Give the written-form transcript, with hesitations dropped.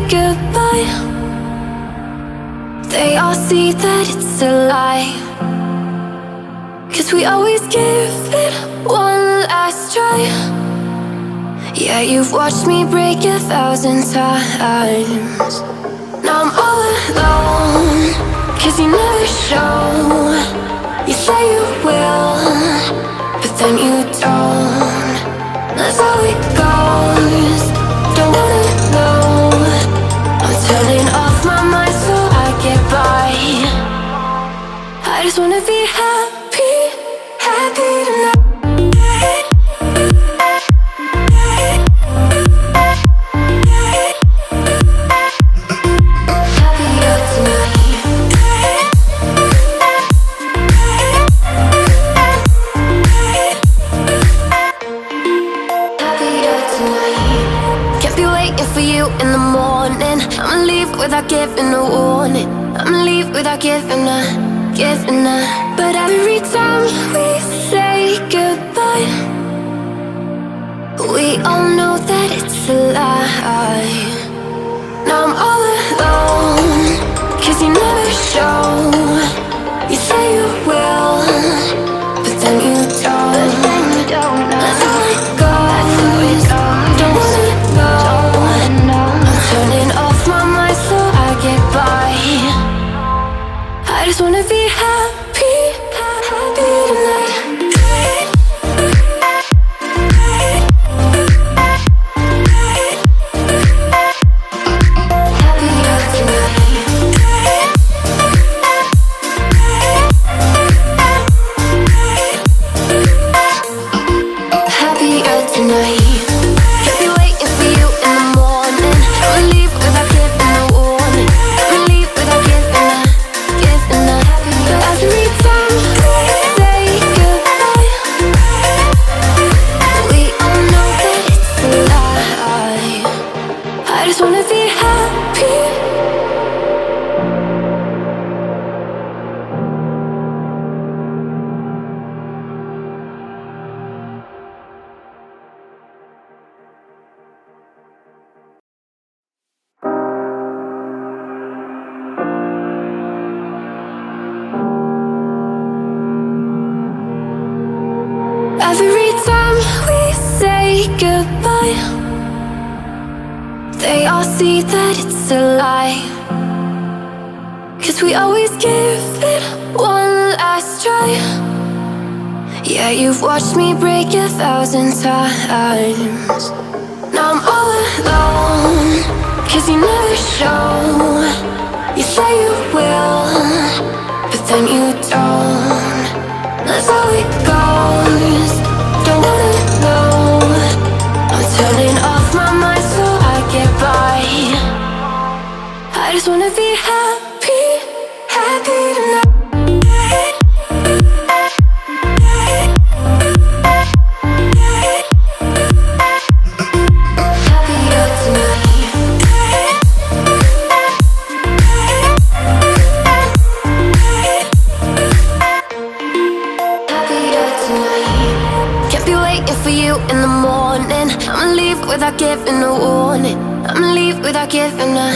goodbye, they all see that it's a lie. 'Cause we always give it one last try. Yeah, you've watched me break 1,000 times. Now I'm all alone, 'cause you never show. You say you will, but then you don't. That's how it goes, don't wanna know. I'm turning off my mind so I get by. I just wanna be happy, happy tonight. In the morning, I'ma leave without giving a warning. I'ma leave without giving a. But every time we say goodbye, we all know that it's a lie. Now I'm all alone, 'cause you never show. You say you will, but then you don't. That's how it goes, don't wanna know. Turning off my mind so I get by. I just wanna be happy, happy tonight. Happier tonight. Every time we say goodbye, they all see that it's a lie. 'Cause we always give it one last try. Yeah, you've watched me break 1,000 times. Now I'm all alone, 'cause you never show. You say you will, but then you don't. That's how it goes, don't wanna know. I'm turning off my mind so I get by. I just wanna be happy, happy tonight. In the morning, I'ma leave without giving a warning. I'ma leave without giving a.